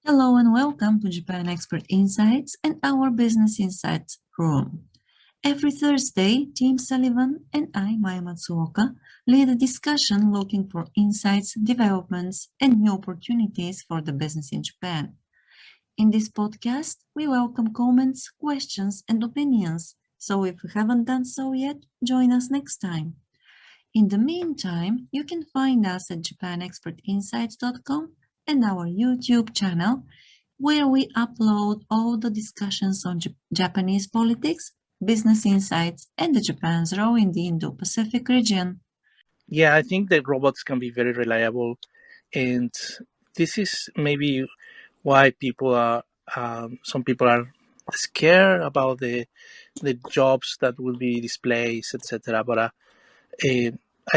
Hello and welcome to Japan Expert Insights and our Business Insights Room. Every Thursday, Tim Sullivan and I, Maya Matsuoka, lead a discussion looking for insights, developments, and new opportunities for the business in Japan. In this podcast, we welcome comments, questions, and opinions. So if you haven't done so yet, join us next time. In the meantime, you can find us at japanexpertinsights.com and our YouTube channel, where we upload all the discussions on Japanese politics, business insights, and the Japan's role in the Indo-Pacific region. Yeah, I think that robots can be very reliable, and this is maybe why some people are scared about the jobs that will be displaced, etc. But I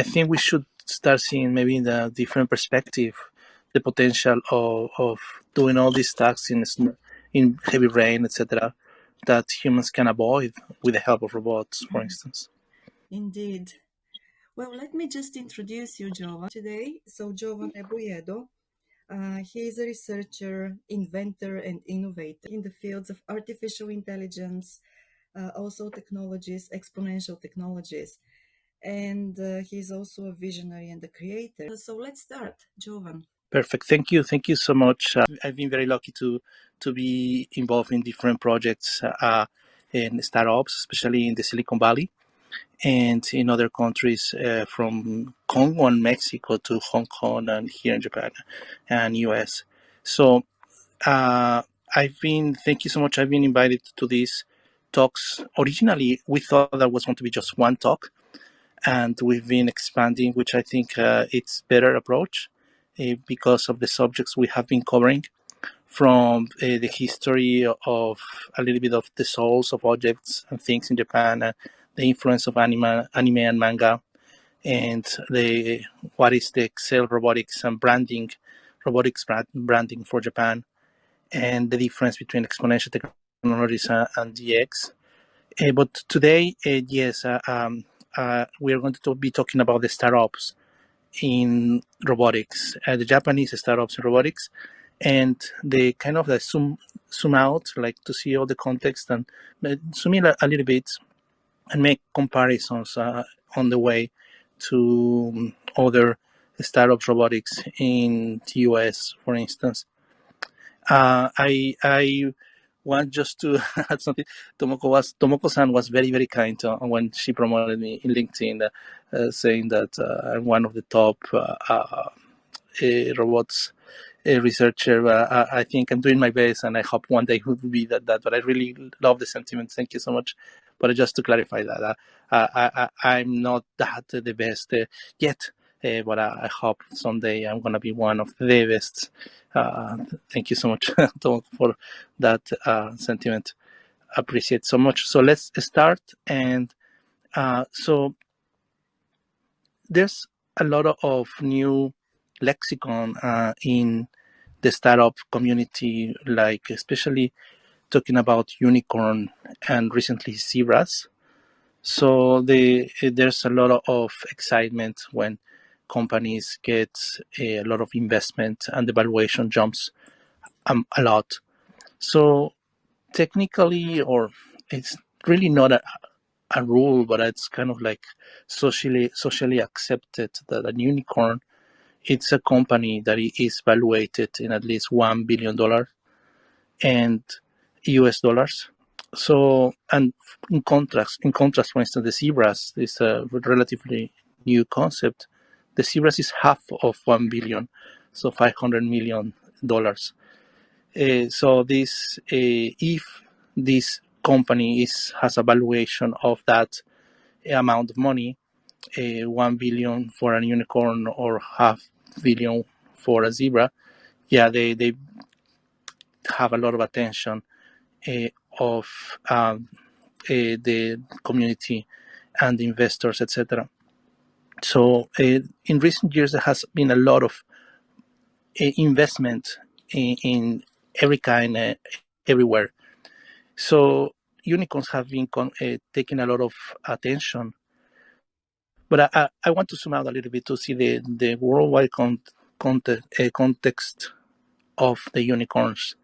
think we should start seeing maybe in a different perspective the potential of doing all these tasks in heavy rain, etc. that humans can avoid with the help of robots, for instance. Indeed. Well, let me just introduce you, Jovan, today. So, Jovan Rebolledo, he is a researcher, inventor, and innovator in the fields of artificial intelligence, also technologies, exponential technologies. And he's also a visionary and a creator. So let's start, Jovan. Perfect. Thank you so much. I've been very lucky to be involved in different projects in startups, especially in the Silicon Valley and in other countries from Congo and Mexico to Hong Kong and here in Japan and US. So thank you so much. I've been invited to these talks. Originally, we thought that was going to be just one talk, and we've been expanding, which I think it's better approach because of the subjects we have been covering, from the history of a little bit of the souls of objects and things in Japan, the influence of anime and manga, and the what is the Excel robotics and branding for Japan, and the difference between exponential technologies and DX. But today, yes, we are going to be talking about the startups in robotics, the Japanese startups in robotics, and the kind of the zoom out, like to see all the context and zoom in a little bit and make comparisons on the way to other startups robotics in the US, for instance. I want just to add something. Tomoko-san was very kind when she promoted me in LinkedIn, saying that I'm one of the top robots researcher. I think I'm doing my best, and I hope one day will be that. But I really love the sentiment. Thank you so much. But just to clarify that, I'm not that the best yet. But I hope someday I'm gonna be one of the best. Uh, Thank you so much for that sentiment. Appreciate so much. So let's start. And so there's a lot of new lexicon in the startup community, like especially talking about unicorn and recently zebras. So there's a lot of excitement when companies get a lot of investment and the valuation jumps a lot. So technically, or it's really not a rule, but it's kind of like socially accepted that a unicorn, it's a company that is valuated in at least $1 billion and US dollars. So, and in contrast, for instance, the zebras is a relatively new concept. The zebras is half of 1 billion, so $500 million. So this, if this company has a valuation of that amount of money, 1 billion for a unicorn or half billion for a zebra, yeah, they have a lot of attention uh, of the community and the investors, etc. So in recent years, there has been a lot of investment in every kind, everywhere. So unicorns have been taking a lot of attention. But I want to zoom out a little bit to see the worldwide context of the unicorns.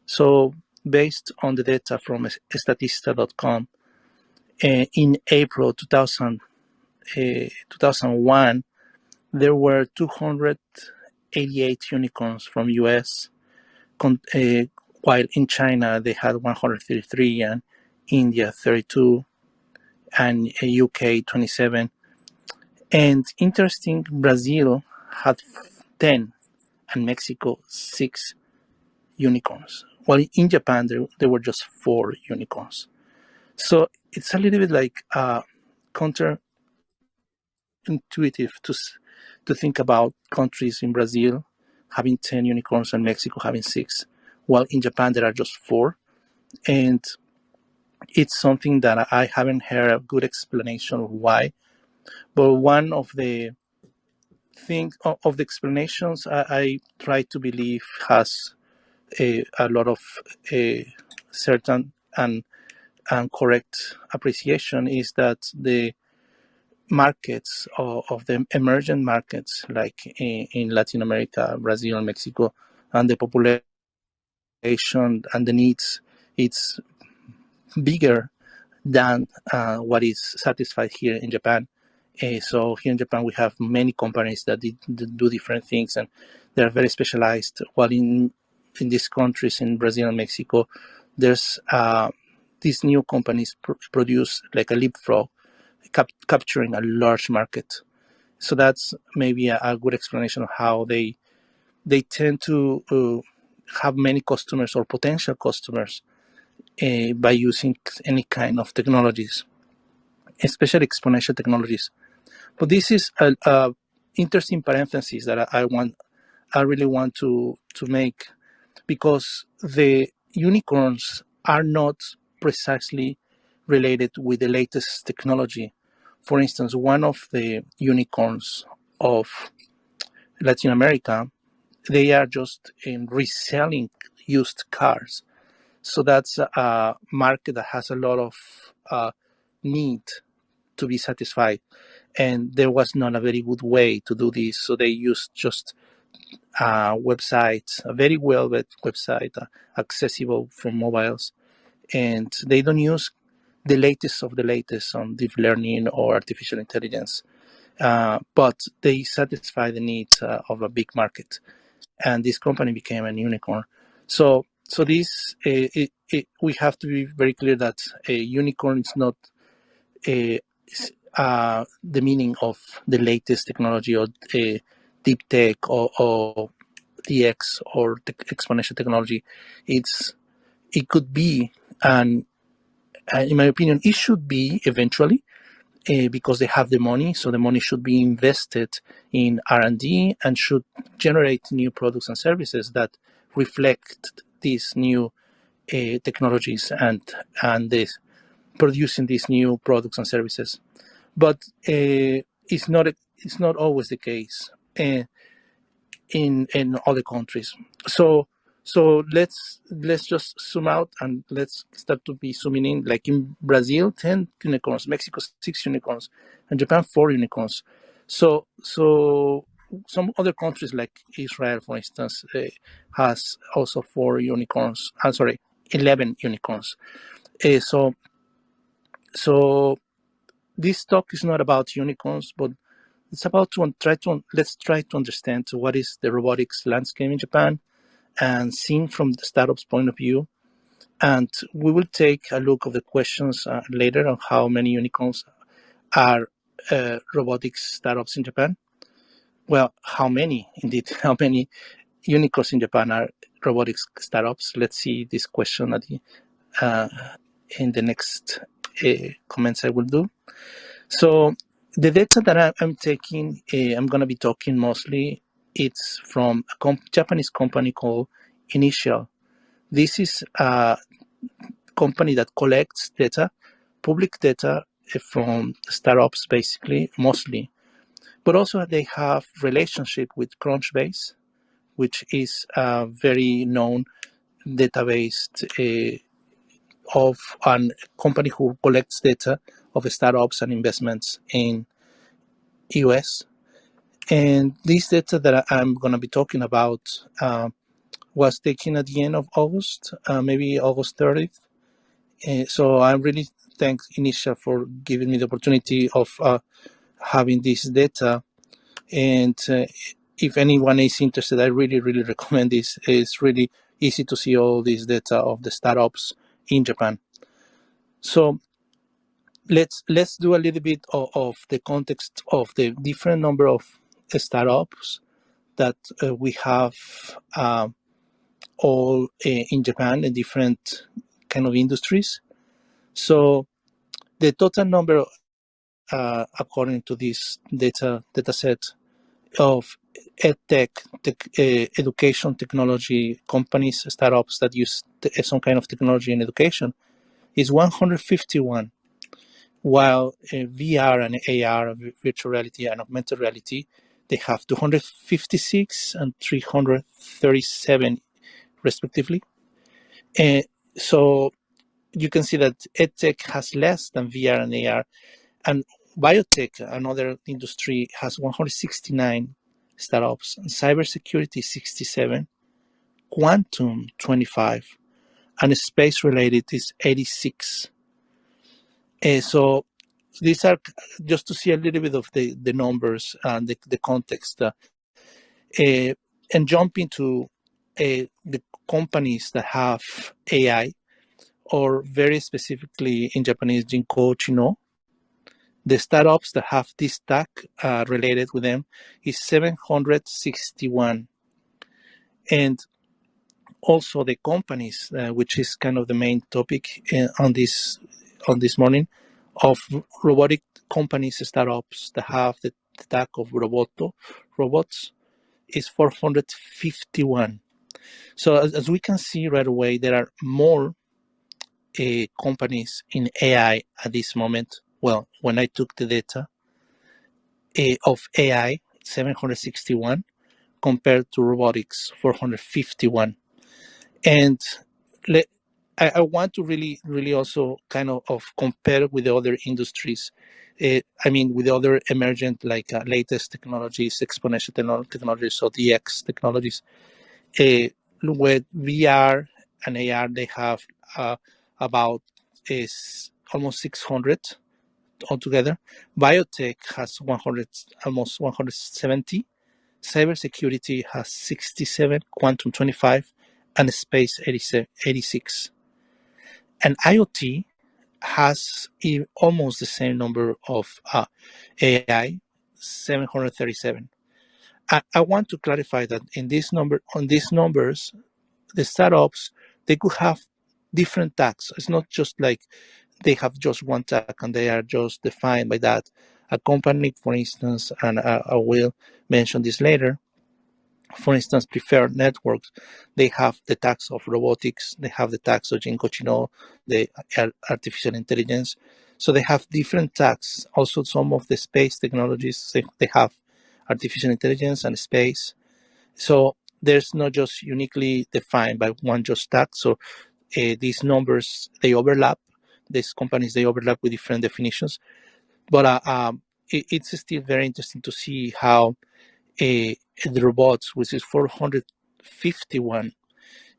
So based on the data from statista.com, in April 2001, there were 288 unicorns from US, while in China they had 133, and India 32, and UK 27. And interesting, Brazil had 10, and Mexico 6 unicorns. While in Japan there were just 4 unicorns. So it's a little bit like counterintuitive to think about countries in Brazil having 10 unicorns and Mexico having 6, while in Japan there are just 4. And it's something that I haven't heard a good explanation of why. But one of the things of the explanations I try to believe has a lot of certain and correct appreciation is that the markets of the emergent markets like in Latin America, Brazil, and Mexico, and the population and the needs, it's bigger than what is satisfied here in Japan. So here in Japan, we have many companies that do different things, and they're very specialized. While in these countries, in Brazil and Mexico, there's these new companies produce like a leapfrog, capturing a large market. So that's maybe a good explanation of how they tend to have many customers or potential customers by using any kind of technologies, especially exponential technologies. But this is a interesting parenthesis that I really want to make, because the unicorns are not precisely related with the latest technology. For instance, one of the unicorns of Latin America, they are just in reselling used cars. So that's a market that has a lot of need to be satisfied. And there was not a very good way to do this. So they used just websites, a very well-vet website, accessible from mobiles. And they don't use the latest of the latest on deep learning or artificial intelligence. But they satisfy the needs of a big market. And this company became a unicorn. So this, we have to be very clear that a unicorn is not a the meaning of the latest technology or deep tech or DX or exponential technology. It could be, and in my opinion, it should be eventually, because they have the money. So the money should be invested in R&D and should generate new products and services that reflect these new technologies and this producing these new products and services. But it's not always the case in other countries. So let's just zoom out and let's start to be zooming in. Like in Brazil, 10 unicorns, Mexico 6 unicorns, and Japan 4 unicorns. So some other countries like Israel, for instance, has also 4 unicorns. I'm sorry, 11 unicorns. So this talk is not about unicorns, but it's about let's try to understand what is the robotics landscape in Japan, and seen from the startups' point of view. And we will take a look of the questions later on how many unicorns are robotics startups in Japan. Well, how many indeed? How many unicorns in Japan are robotics startups? Let's see this question in the next comments I will do. So the data that I'm taking, I'm going to be talking mostly, it's from a Japanese company called Initial. This is a company that collects data, public data from startups, basically, mostly. But also they have relationship with Crunchbase, which is a very known database of a company who collects data of startups and investments in US. And this data that I'm going to be talking about was taken at the end of August, maybe August 30th. So I really thank Inisha for giving me the opportunity of having this data. And if anyone is interested, I really, really recommend this. It's really easy to see all this data of the startups in Japan. So let's do a little bit of the context of the different number of startups that we have all in Japan in different kind of industries. So the total number, according to this data set of edtech, education technology companies, startups that use some kind of technology in education, is 151. While VR and AR, virtual reality and augmented reality, they have 256 and 337 respectively. So you can see that edtech has less than VR and AR, and biotech, another industry, has 169 startups, and cybersecurity 67, quantum 25, and space related is 86. So these are just to see a little bit of the numbers and the context, and jump into the companies that have AI, or very specifically in Japanese, Jinko Chino. The startups that have this tag related with them is 761. And also the companies, which is kind of the main topic on this morning, of robotic companies, startups that have the tag of robots, is 451. So as we can see right away, there are more companies in AI at this moment. Well, when I took the data of AI, 761, compared to robotics, 451. And let, I want to really also kind of compare with the other industries. With the other emergent, like latest technologies, exponential technologies, or DX technologies. With VR and AR, they have about is almost 600 altogether. Biotech has 100, almost 170. Cybersecurity has 67, quantum 25, and space 86. And IoT has almost the same number of AI, 737. I want to clarify that on these numbers, the startups, they could have different tags. It's not just like they have just one tag and they are just defined by that. A company, for instance, and I will mention this later, for instance, preferred networks, they have the tags of robotics, they have the tags of Jinkochino, the artificial intelligence. So they have different tags. Also, some of the space technologies, they have artificial intelligence and space. So there's not just uniquely defined by one just tag. So these numbers, they overlap. These companies, they overlap with different definitions. But it's still very interesting to see how the robots, which is 451,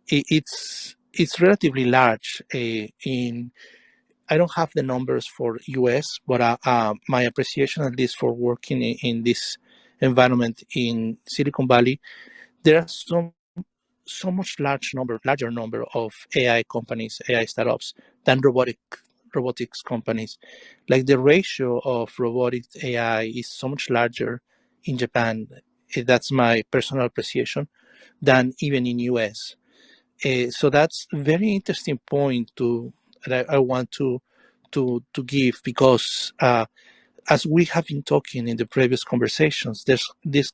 it's relatively large. In I don't have the numbers for US, but my appreciation, at least for working in this environment in Silicon Valley, there are so much larger number of AI companies, AI startups than robotics companies. Like the ratio of robotic AI is so much larger in Japan. That's my personal appreciation, than even in US. So that's a very interesting point that I want to give, because as we have been talking in the previous conversations, there's this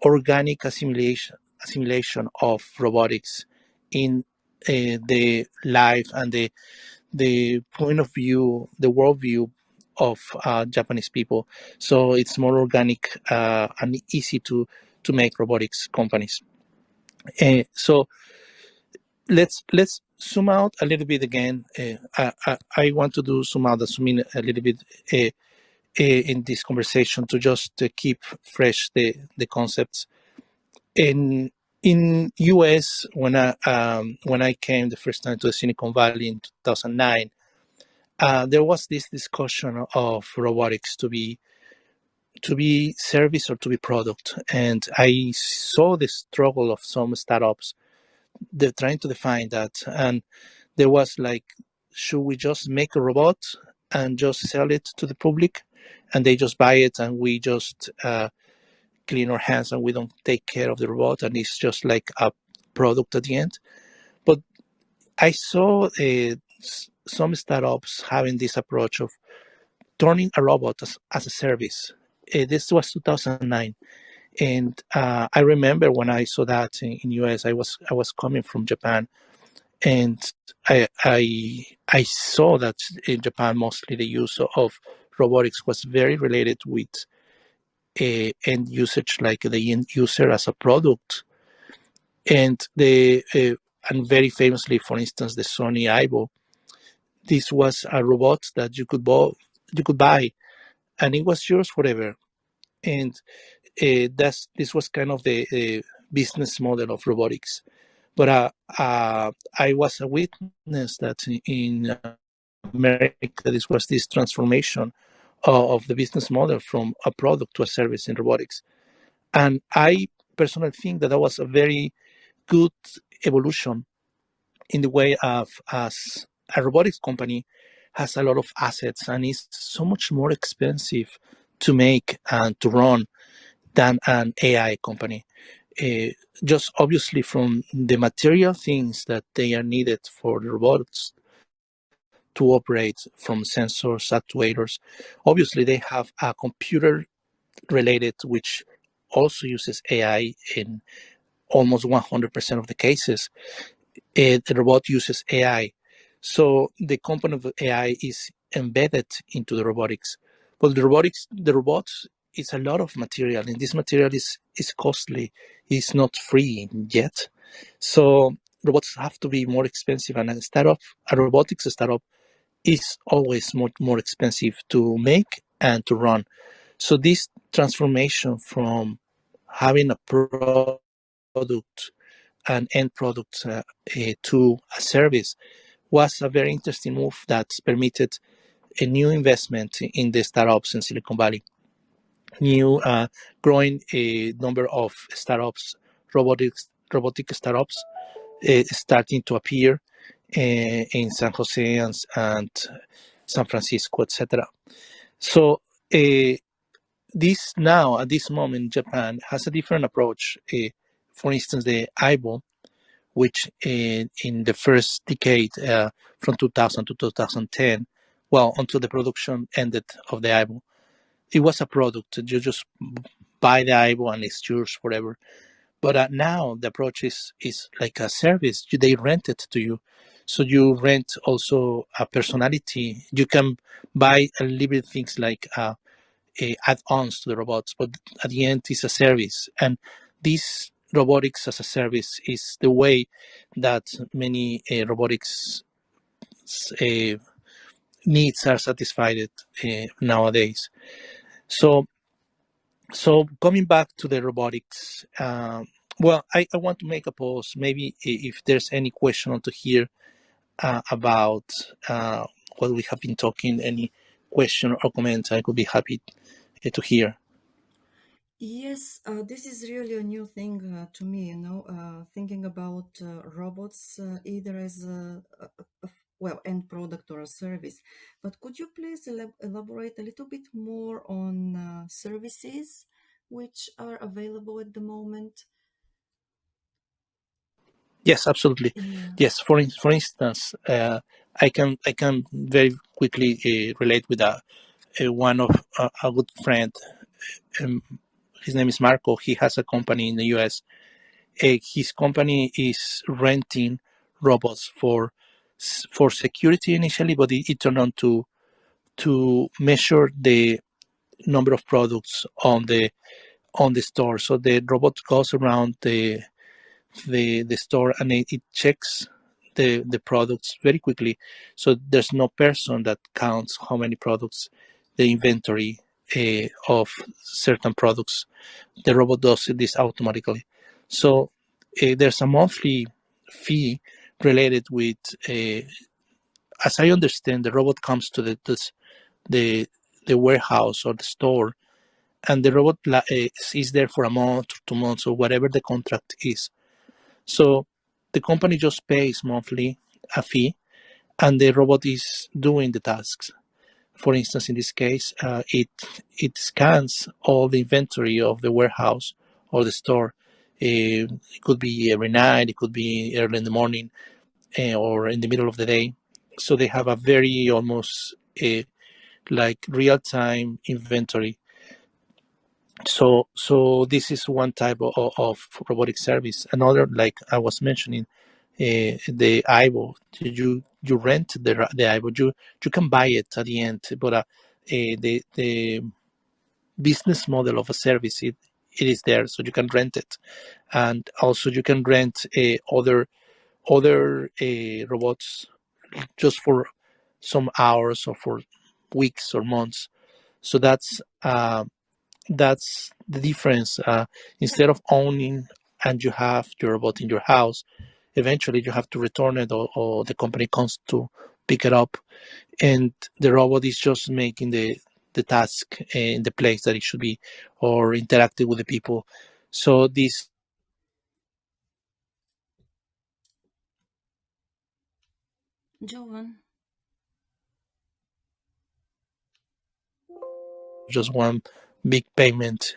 organic assimilation of robotics in the life and the point of view, the worldview of Japanese people. So it's more organic and easy to make robotics companies. So let's zoom out a little bit again. I want to do zoom in a little bit in this conversation, to just keep fresh the concepts. And in US, when I came the first time to the Silicon Valley in 2009, there was this discussion of robotics to be service or to be product, and I saw the struggle of some startups. They're trying to define that, and there was like, should we just make a robot and just sell it to the public, and they just buy it, and we just clean our hands and we don't take care of the robot, and it's just like a product at the end. But I saw some startups having this approach of turning a robot as a service. This was 2009, and I remember when I saw that in US. I was coming from Japan, and I saw that in Japan mostly the use of robotics was very related with end usage, like the end user as a product, and the and very famously, for instance, the Sony Aibo. This was a robot that you could buy, and it was yours forever. And this was kind of the business model of robotics. But I was a witness that in America, this was this transformation of the business model from a product to a service in robotics. And I personally think that was a very good evolution in the way of, as a robotics company has a lot of assets and is so much more expensive to make and to run than an AI company. Uh, just obviously from the material things that they are needed for the robots to operate, from sensors, actuators. Obviously, they have a computer related which also uses AI in almost 100% of the cases. The robot uses AI. So the component of AI is embedded into the robotics. But the robots is a lot of material, and this material is costly. It's not free yet. So robots have to be more expensive, and a robotics startup is always more expensive to make and to run. So this transformation from having a product, an end product, to a service was a very interesting move that permitted a new investment in the startups in Silicon Valley. New growing number of startups, robotic startups, starting to appear in San Jose and San Francisco, etc. So this now at this moment, Japan has a different approach. For instance, the Aibo, which in the first decade, from 2000 to 2010, well, until the production ended of the Aibo, it was a product. You just buy the Aibo and it's yours forever. But now the approach is like a service. They rent it to you. So you rent also a personality. You can buy a little bit things like add-ons to the robots, but at the end, it's a service. And this robotics as a service is the way that many robotics uh, needs are satisfied nowadays. So, so coming back to the robotics, well, I want to make a pause. Maybe if there's any question to hear about what we have been talking, any question or comment, I could be happy to hear. Yes, this is really a new thing to me, thinking about robots either as well, end product or a service. But could you please elaborate a little bit more on services which are available at the moment? Yes, absolutely. Yeah. Yes, for instance, I can very quickly relate with one of a good friend. Um, his name is Marco. He has a company in the U.S. His company is renting robots for security initially, but it turned on to measure the number of products on the store. So the robot goes around the store, and it checks the products very quickly. So there's no person that counts how many products, the inventory of certain products. The robot does this automatically. So there's a monthly fee related with, as I understand, the robot comes to the the warehouse or the store, and the robot is there for a month or 2 months or whatever the contract is. So the company just pays monthly a fee, and the robot is doing the tasks. For instance, in this case, it scans all the inventory of the warehouse or the store. It could be every night, it could be early in the morning, or in the middle of the day. So they have a very almost like real time inventory. So this is one type of robotic service. Another, like I was mentioning, the IVO. You rent the IVO. You can buy it at the end, but the business model of a service, it is there, so you can rent it, and also you can rent other robots just for some hours or for weeks or months. So that's the difference. Instead of owning and you have your robot in your house, eventually you have to return it, or the company comes to pick it up, and the robot is just making the task in the place that it should be, or interacting with the people. So this Jovan. just one big payment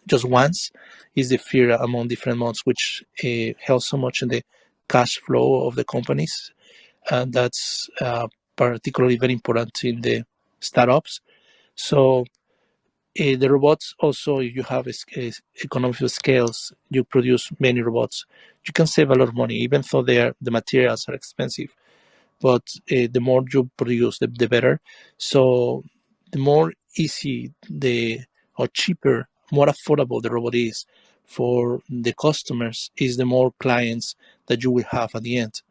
just once is the fear among different months, which helps so much in the cash flow of the companies, and that's particularly very important in the startups. So the robots also, if you have economical scales, you produce many robots, you can save a lot of money, even though the materials are expensive. But the more you produce, the better. So the more easy the or cheaper, more affordable the robot is for the customers, is the more clients that you will have at the end.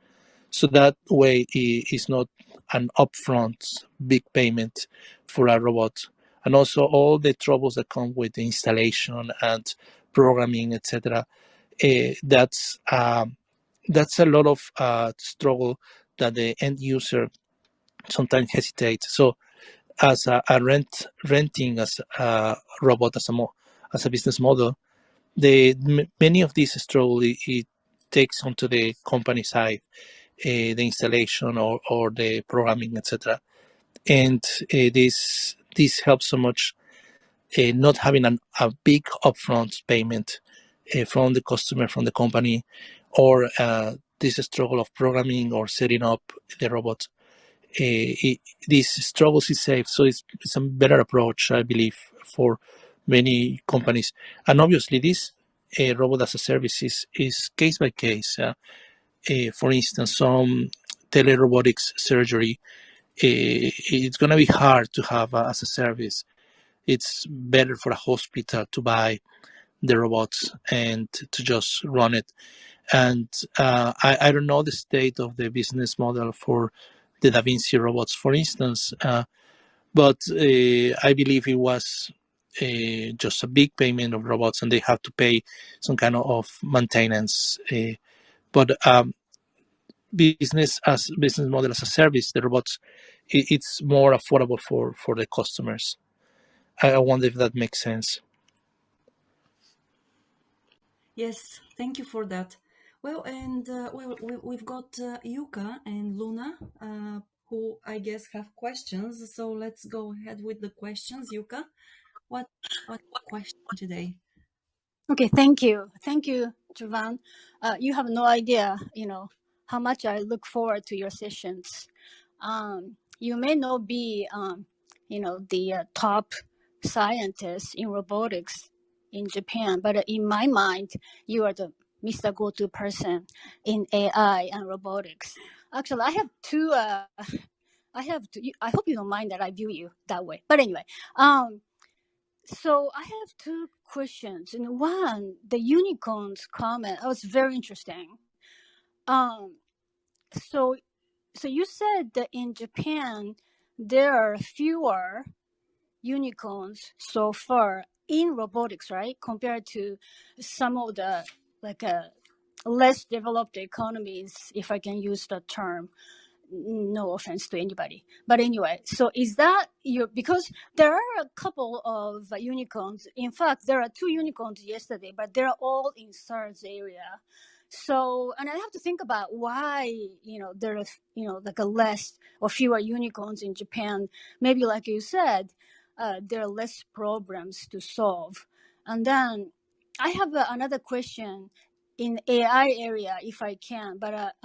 So that way is not an upfront big payment for a robot. And also all the troubles that come with the installation and programming, etc. That's a lot of struggle that the end user sometimes hesitates. So as a renting as a robot as a business model, many of these struggle it takes onto the company side, the installation or the programming, etc. And this helps so much, not having a big upfront payment from the customer, from the company, or this struggle of programming or setting up the robot. These struggles is safe, so it's a better approach, I believe, for many companies. And obviously, this robot as a service is case by case. For instance, some telerobotics surgery, it's going to be hard to have as a service. It's better for a hospital to buy the robots and to just run it. And I don't know the state of the business model for the Da Vinci robots, for instance, but I believe it was just a big payment of robots, and they have to pay some kind of maintenance. But business model as a service, the robots, it's more affordable for the customers. I wonder if that makes sense. Yes, thank you for that. Well, and we've got Yuka and Luna, who I guess have questions. So let's go ahead with the questions. Yuka, what question today? Okay, thank you. Thank you, Jovan. You have no idea, how much I look forward to your sessions. You may not be, the top scientist in robotics in Japan, but in my mind, you are the Mr. Go-to person in AI and robotics. Actually, I have two. I hope you don't mind that I view you that way. But anyway, so I have two questions. And one, the unicorns comment, was very interesting. Um, so so you said that in Japan there are fewer unicorns so far in robotics, right? Compared to some of the like less developed economies, if I can use the term. No offense to anybody, but anyway, so is that you, because there are a couple of unicorns. In fact, there are two unicorns yesterday, but they're all in SARS area. So, and I have to think about why, there are, like a less or fewer unicorns in Japan. Maybe like you said, there are less problems to solve. And then I have another question in AI area, if I can, but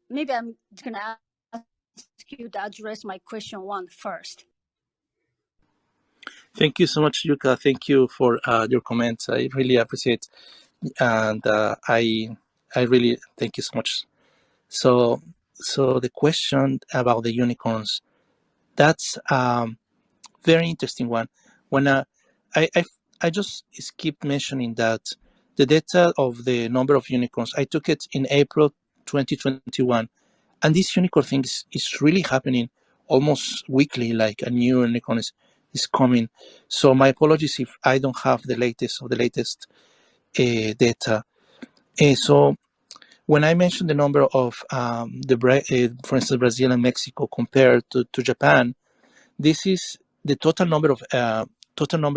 maybe I'm gonna ask you to address my question one first. Thank you so much, Yuka. Thank you for your comments. I really appreciate, and I really thank you so much. So the question about the unicorns, that's very interesting one. When I, I I just skip mentioning that the data of the number of unicorns, I took it in April 2021, and this unicorn thing is really happening almost weekly. Like a new unicorn is coming. So my apologies if I don't have the latest data. So when I mentioned the number of for instance, Brazil and Mexico compared to Japan, this is the total number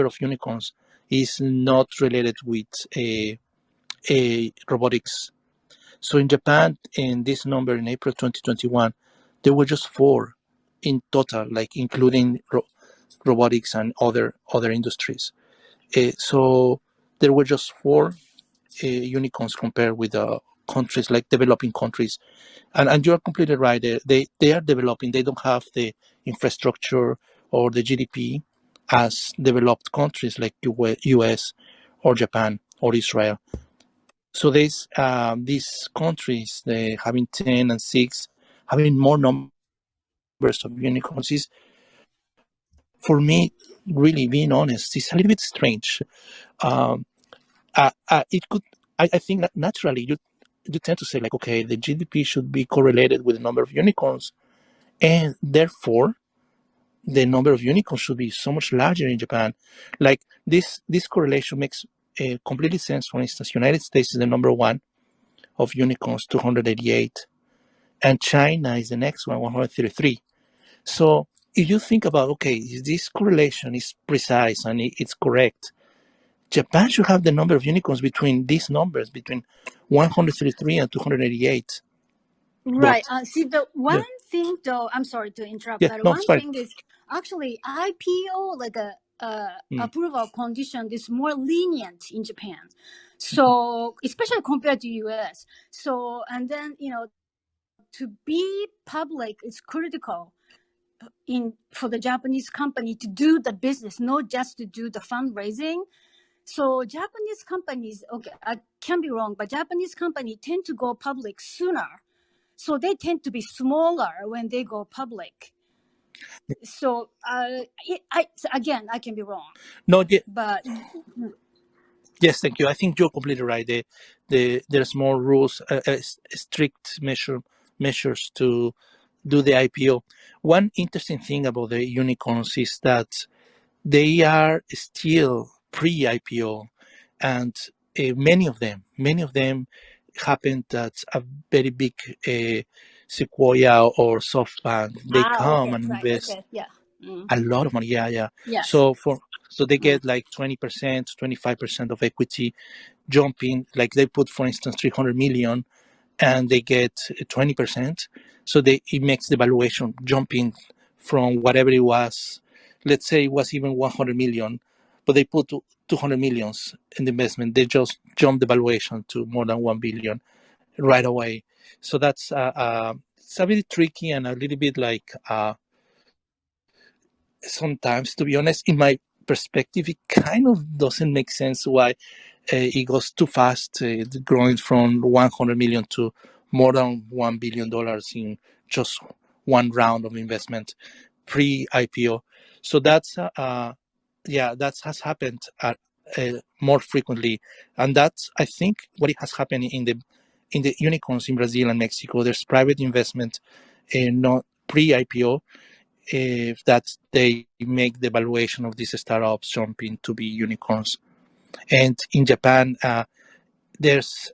of unicorns is not related with a robotics. So in Japan, in this number in April 2021, there were just 4 in total, like including robotics and other industries. So there were just 4 unicorns compared with countries like developing countries. And you're completely right. They are developing. They don't have the infrastructure or the GDP as developed countries like US or Japan or Israel. So these countries, they having 10 and 6, having more numbers of unicorns is, for me, really being honest, it's a little bit strange. Um, it could, I think that naturally you tend to say like, okay, the GDP should be correlated with the number of unicorns, and therefore the number of unicorns should be so much larger in Japan. Like this correlation makes completely sense. For instance, United States is the number one of unicorns, 288, and China is the next one, 133. So if you think about, okay, if this correlation is precise and it's correct, Japan should have the number of unicorns between these numbers, between 133 and 288. Right. But See, the one yeah, thing though, I'm sorry to interrupt, yeah, but no, it's one fine. thing is actually IPO, like a Mm. approval condition is more lenient in Japan. So especially compared to US. So, and then, to be public is critical for the Japanese company to do the business, not just to do the fundraising. So Japanese companies, okay, I can be wrong, but Japanese companies tend to go public sooner. So they tend to be smaller when they go public. So again, I can be wrong, No, yeah, but yes, thank you. I think you're completely right. There's more rules, strict measures to do the IPO. One interesting thing about the unicorns is that they are still pre-IPO, and many of them happened at a very big Sequoia or SoftBank. They come okay, and right, invest okay, yeah, mm, a lot of money. Yeah. yes, So they mm. get like 20%, 25% of equity jumping. Like they put, for instance, 300 million, and they get 20%. So it makes the valuation jumping from whatever it was. Let's say it was even 100 million, but they put 200 millions in the investment. They just jump the valuation to more than 1 billion right away. So that's it's a bit tricky and a little bit like sometimes, to be honest, in my perspective, it kind of doesn't make sense why it goes too fast, growing from 100 million to more than $1 billion in just one round of investment pre-IPO. So that has happened more frequently, and that's, I think, what it has happened in the unicorns in Brazil and Mexico. There's private investment, not pre-IPO, that they make the valuation of these startups jumping to be unicorns. And in Japan, there's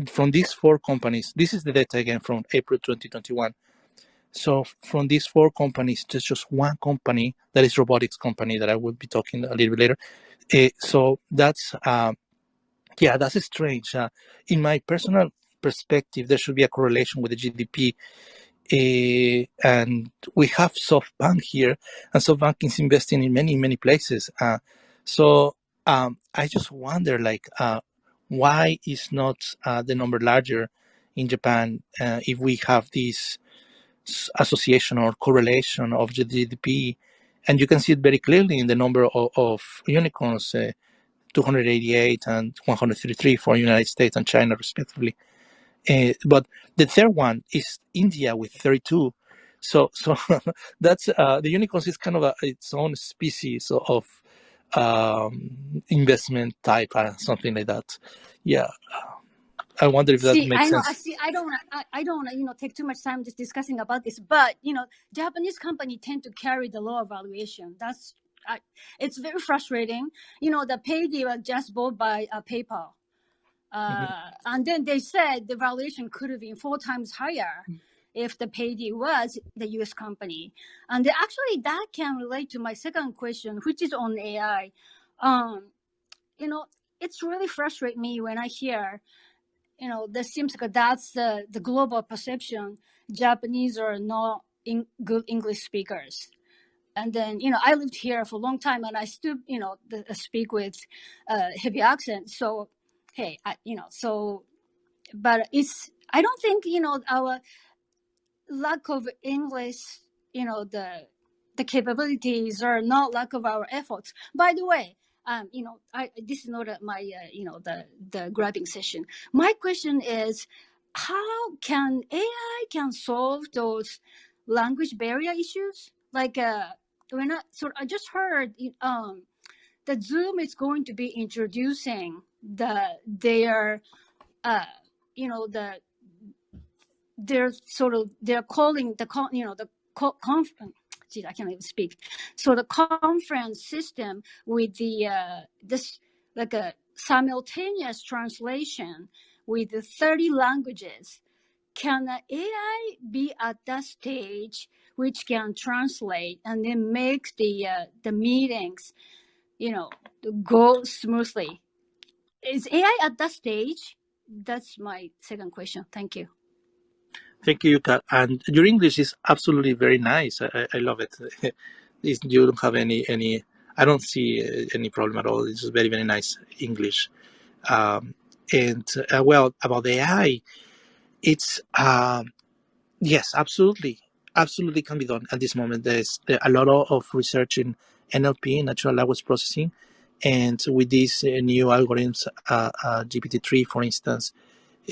from these four companies, this is the data again from April 2021. So from these four companies, there's just one company that is robotics company that I will be talking a little bit later. So that's that's strange. In my personal perspective, there should be a correlation with the GDP. And we have SoftBank here, and SoftBank is investing in many places. So I just wonder, why is not the number larger in Japan if we have this association or correlation of the GDP, and you can see it very clearly in the number of unicorns, 288 and 133 for United States and China respectively. But the third one is India with 32. So that's the unicorns is kind of its own species of investment type, something like that. Yeah, I wonder if that makes sense. I don't want to take too much time just discussing about this, but Japanese company tend to carry the lower valuation. That's it's very frustrating. The payday was just bought by PayPal. And then they said the valuation could have been 4 times higher if the payday was the US company. And actually that can relate to my second question, which is on AI. It's really frustrating me when I hear, there seems like that's the global perception. Japanese are not good English speakers. And then, I lived here for a long time and I still, speak with heavy accent. So, hey, but I don't think, our lack of English, the capabilities are not lack of our efforts. By the way, this is not my, the grabbing session. My question is, how can AI can solve those language barrier issues? Like, I just heard, that Zoom is going to be introducing they're calling the conference. Geez, I can't even speak. So the conference system with the this like a simultaneous translation with the 30 languages. Can AI be at that stage which can translate and then make the meetings, go smoothly? Is AI at that stage? That's my second question. Thank you. Thank you, Yuka. And your English is absolutely very nice. I love it. You don't have any. I don't see any problem at all. It's just very nice English. And well, about the AI, it's yes, absolutely can be done at this moment. There's a lot of research in NLP, natural language processing, and with these new algorithms, GPT-3, for instance,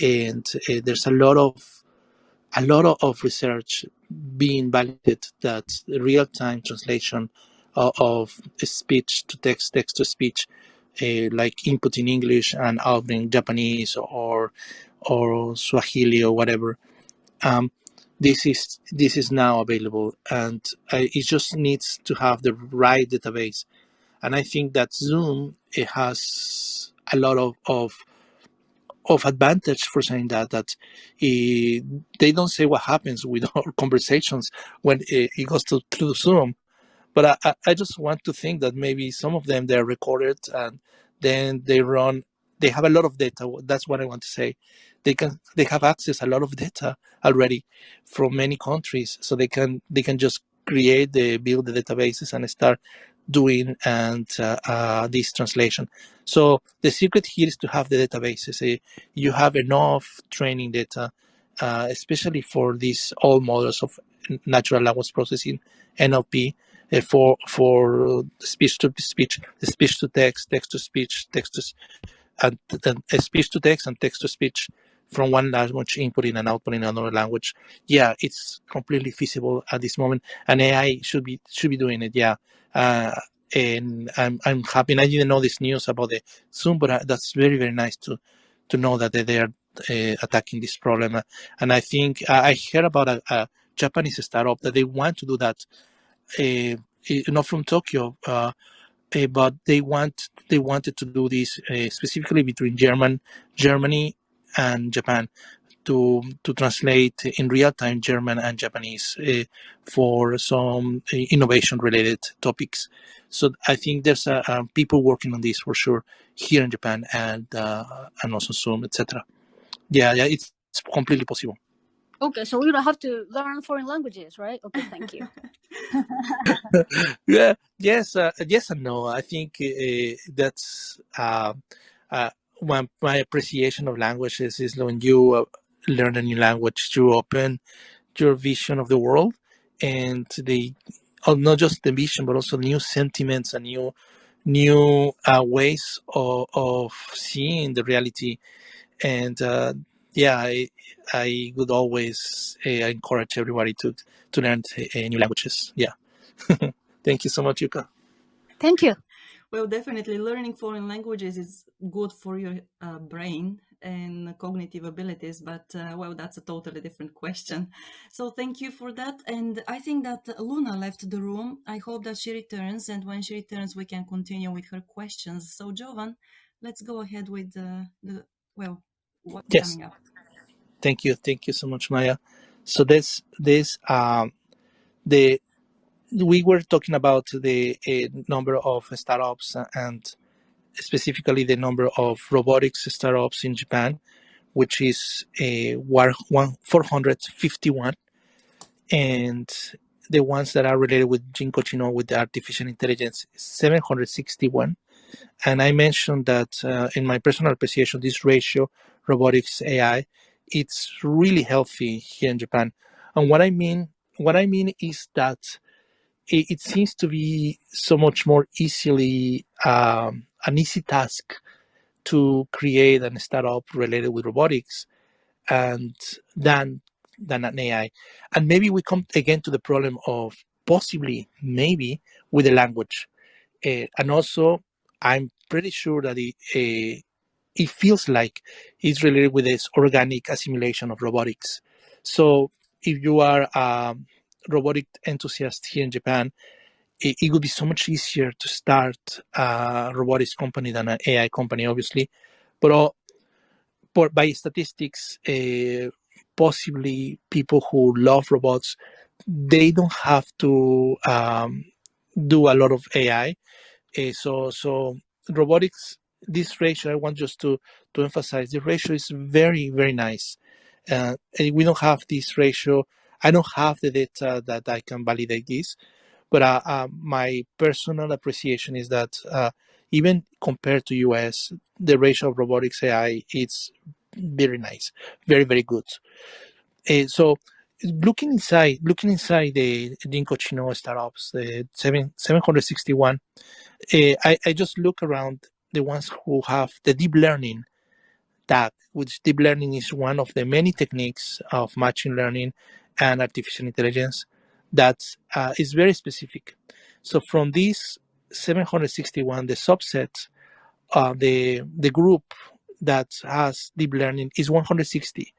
and there's a lot of research being validated that real-time translation of speech to text, text to speech, like input in English and out in Japanese or Swahili or whatever. This is now available, and it just needs to have the right database. And I think that Zoom, it has a lot of advantage for saying that they don't say what happens with our conversations when it goes through Zoom. But I just want to think that maybe some of them, they're recorded and then they have a lot of data. That's what I want to say. They have access a lot of data already from many countries, so they can just build the databases and start doing this translation. So the secret here is to have the databases. You have enough training data, especially for these old models of natural language processing, NLP, for speech to speech, speech to text, text to speech, and speech to text and text to speech from one language inputting and outputting another language. Yeah, it's completely feasible at this moment, and AI should be doing it. Yeah, and I'm happy. And I didn't know this news about the Zoom, but that's very nice to know that they are attacking this problem. And I think I heard about a Japanese startup that they want to do that. Not from Tokyo, but they wanted to do this specifically between Germany and Japan to translate in real time German and Japanese for some innovation related topics. So I think there's people working on this for sure here in Japan and also Zoom, etc. Yeah, it's completely possible. Okay, so we don't have to learn foreign languages, right? Okay, thank you. Yeah, yes and no. I think that's my appreciation of languages is when you learn a new language, you open your vision of the world and not just the vision, but also new sentiments and new ways of seeing the reality. And yeah, I would always encourage everybody to learn new languages. Yeah. Thank you so much, Yuka. Thank you. Well, definitely learning foreign languages is good for your brain and cognitive abilities, but well, that's a totally different question. So thank you for that. And I think that Luna left the room. I hope that she returns, and when she returns, we can continue with her questions. So Jovan, let's go ahead with what's Yes. coming up. Thank you so much, Maya. So the we were talking about the number of startups and specifically the number of robotics startups in Japan, which is 451, and the ones that are related with Jinko Chino with the artificial intelligence 761. And I mentioned that in my personal appreciation, this ratio, robotics AI, it's really healthy here in Japan. And what I mean is that it seems to be so much more easily an easy task to create a startup related with robotics and than an AI. And maybe we come again to the problem of possibly maybe with the language. And also, I'm pretty sure that it feels like it's related with this organic assimilation of robotics. So if you are a robotic enthusiast here in Japan, it would be so much easier to start a robotics company than an AI company, obviously. But by statistics, possibly people who love robots, they don't have to do a lot of AI. So robotics, this ratio, I want just to emphasize, the ratio is very, very nice. We don't have this ratio. I don't have the data that I can validate this, but my personal appreciation is that even compared to US, the ratio of robotics AI is very nice, very, very good. So looking inside the Dinko Chino startups, the 761, I just look around the ones who have the deep learning tag, which deep learning is one of the many techniques of machine learning and artificial intelligence that is very specific. So from these 761, the subset, the group that has deep learning is 160,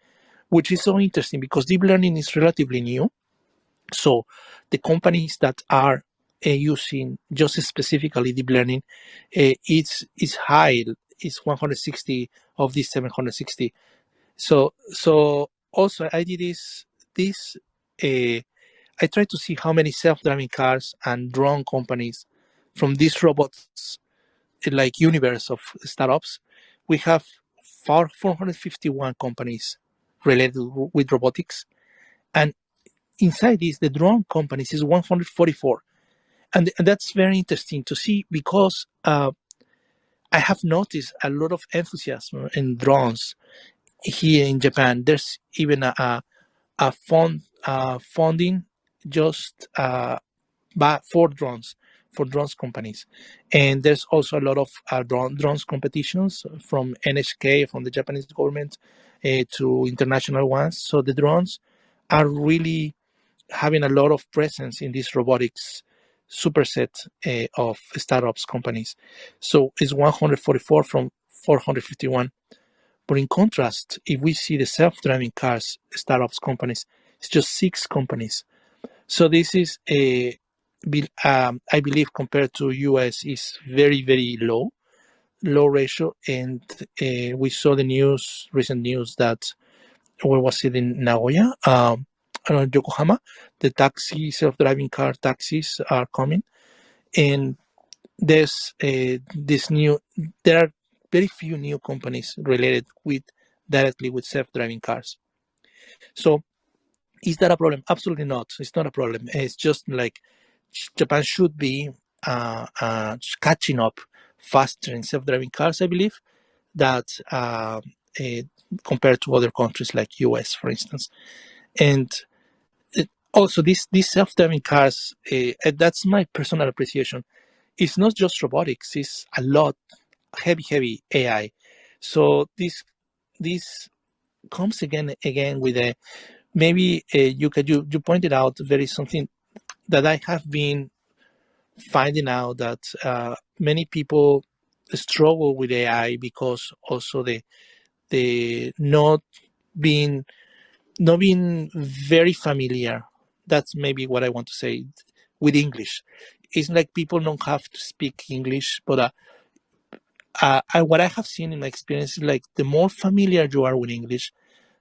which is so interesting because deep learning is relatively new. So the companies that are using just specifically deep learning, it's high. It's 160 of these 760. So also I did this. Uh, I tried to see how many self-driving cars and drone companies from these robots like universe of startups. We have 451 companies related with robotics, and inside this, the drone companies is 144, and that's very interesting to see because I have noticed a lot of enthusiasm in drones here in Japan. There's even a funding just for drones companies, and there's also a lot of drones competitions from NHK, from the Japanese government, to international ones. So the drones are really having a lot of presence in this robotics superset of startups companies. So it's 144 from 451. But in contrast, if we see the self-driving cars startups companies, it's just 6 companies. So this is I believe compared to US is very, very low. low ratio, and we saw the recent news that, where was it, in Nagoya, I don't know, Yokohama, the self-driving car taxis are coming, and there's this new. There are very few new companies related directly with self-driving cars. So is that a problem? Absolutely not. It's not a problem. It's just like Japan should be catching up faster in self-driving cars, I believe, that uh, compared to other countries like US, for instance. And also, these self-driving cars, that's my personal appreciation. It's not just robotics; it's a lot heavy AI. So this comes again with a maybe you pointed out very something that I have been finding out, that many people struggle with AI because also the being not being very familiar. That's maybe what I want to say with English. It's like people don't have to speak English, but what I have seen in my experience is like the more familiar you are with English,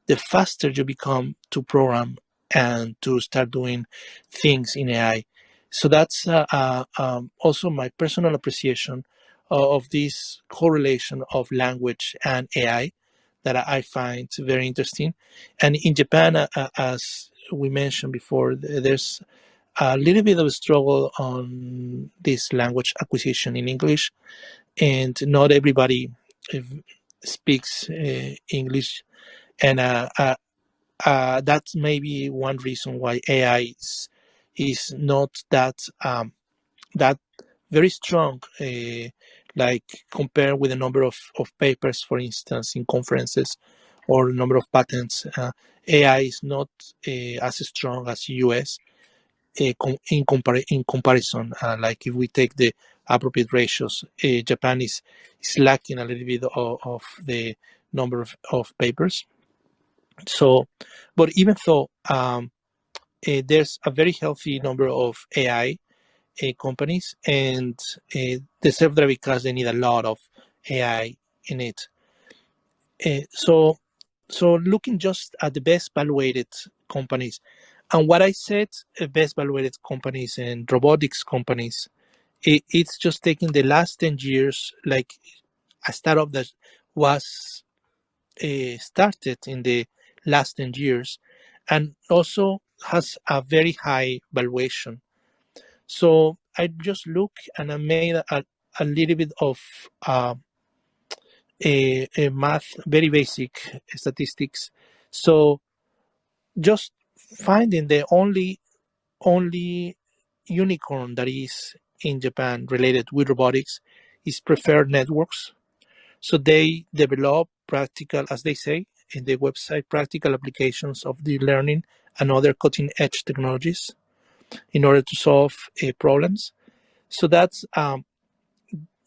the faster you become to program and to start doing things in AI. So that's also my personal appreciation of this correlation of language and AI that I find very interesting. And in Japan, as we mentioned before, there's a little bit of a struggle on this language acquisition in English, and not everybody uh, speaks English, and that's maybe one reason why AI is not that very strong, like compared with the number of papers, for instance, in conferences, or the number of patents. AI is not as strong as US in comparison. Like if we take the appropriate ratios, Japan is lacking a little bit of the number of papers. So, but even though there's a very healthy number of AI companies, and the self-driving cars, they need a lot of AI in it. So looking just at the best valuated companies, and what I said, best valuated companies and robotics companies, it's just taking the last 10 years, like a startup that was started in the last 10 years, and also has a very high valuation. So I just look and I made a little bit of a math, very basic statistics. So just finding the only unicorn that is in Japan related with robotics is Preferred Networks. So they develop practical, as they say in the website, practical applications of deep learning and other cutting edge technologies in order to solve problems. So that's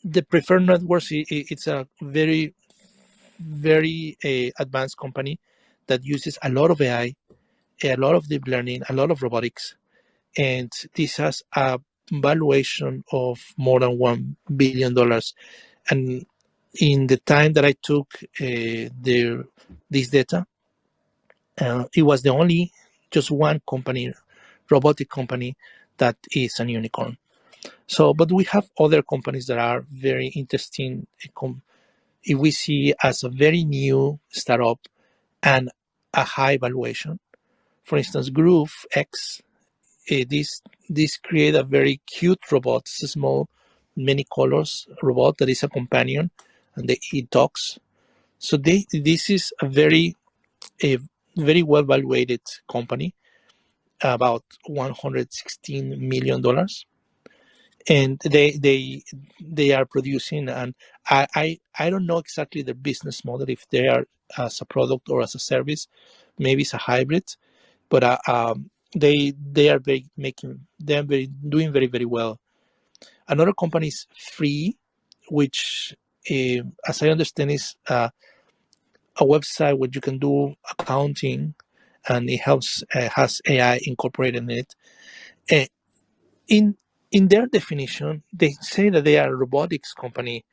the Preferred Networks. It's a very advanced company that uses a lot of AI, a lot of deep learning, a lot of robotics, and this has a valuation of more than $1 billion. And in the time that I took this data, it was the only just one company, robotic company, that is an unicorn. So, but we have other companies that are very interesting. If we see as a very new startup and a high valuation, for instance, Groove X, this create a very cute robot. It's a small, many colors robot that is a companion, and they eat dogs. So this is a very well valuated company, about $116 million, and they are producing. And I don't know exactly their business model, if they are as a product or as a service. Maybe it's a hybrid, but they are doing very well. Another company is Free, which as I understand is a website where you can do accounting, and it has AI incorporated in it. Uh, in in their definition, they say that they are a robotics company.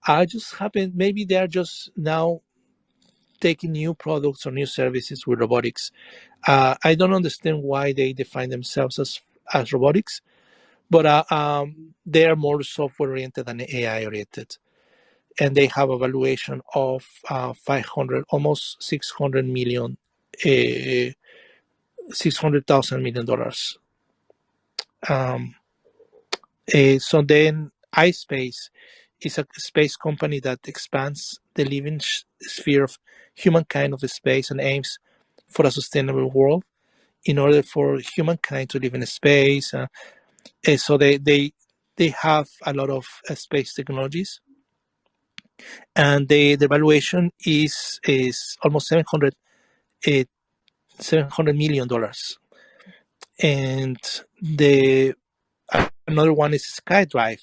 I just happen maybe they are just now taking new products or new services with robotics. I don't understand why they define themselves as robotics, but they are more software oriented than AI oriented, and they have a valuation of 500, almost 600 million, uh, $600,000 million. Um, so then iSpace is a space company that expands the living sphere of humankind of the space and aims for a sustainable world in order for humankind to live in space. So they have a lot of space technologies, and the valuation is almost 700 million dollars. And the another one is SkyDrive.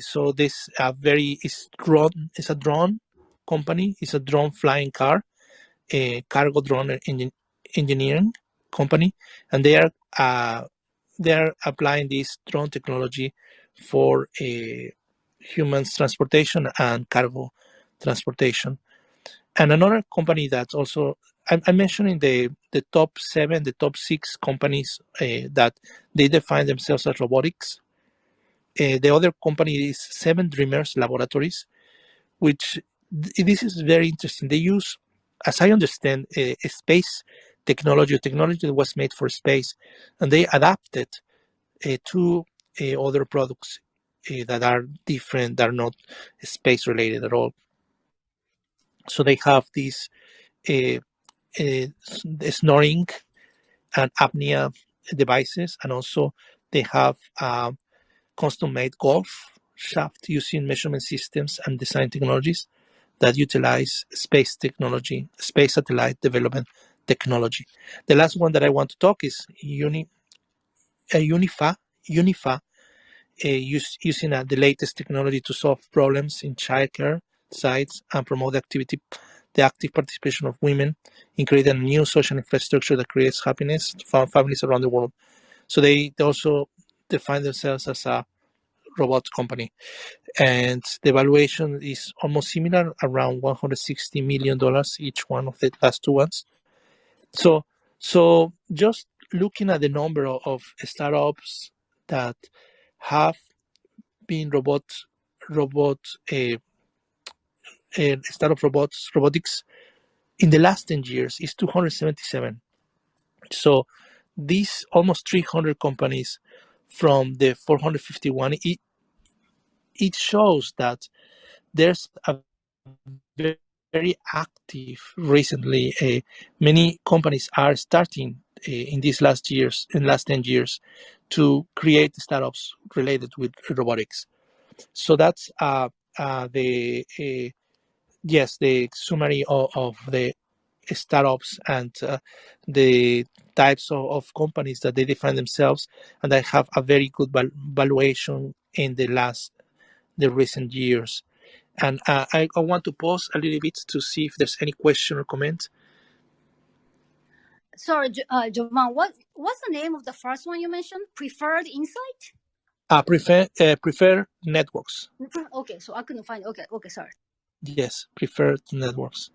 So this very is drone is a drone company. It's a drone flying car, a cargo drone engineering company, and they are applying this drone technology for humans transportation and cargo transportation. And another company that's also I'm mentioning the top seven, the top six companies that they define themselves as robotics. The other company is Seven Dreamers Laboratories, which this is very interesting. They use, as I understand, a space technology, technology that was made for space, and they adapted to other products that are different, that are not space related at all. So they have these uh, snoring and apnea devices, and also they have custom-made golf shaft using measurement systems and design technologies that utilize space technology, space satellite development technology. The last one that I want to talk is Unifa, using the latest technology to solve problems in childcare sites and promote the active participation of women in creating a new social infrastructure that creates happiness for families around the world. So they also define themselves as a robot company, and the valuation is almost similar, around $160 million each one of the last two ones. So just looking at the number of startups that have been robot startup robotics in the last 10 years is 277. So these almost 300 companies from the 451, it shows that there's a very active recently. Many companies are starting in these last 10 years to create startups related with robotics. So that's the summary of the startups and the types of companies that they define themselves, and they have a very good valuation in the recent years. And I want to pause a little bit to see if there's any question or comment. Sorry, Jovan, what's the name of the first one you mentioned? Preferred Insight? Prefer networks. Okay, so I couldn't find it. Okay, sorry. Yes, preferred networks.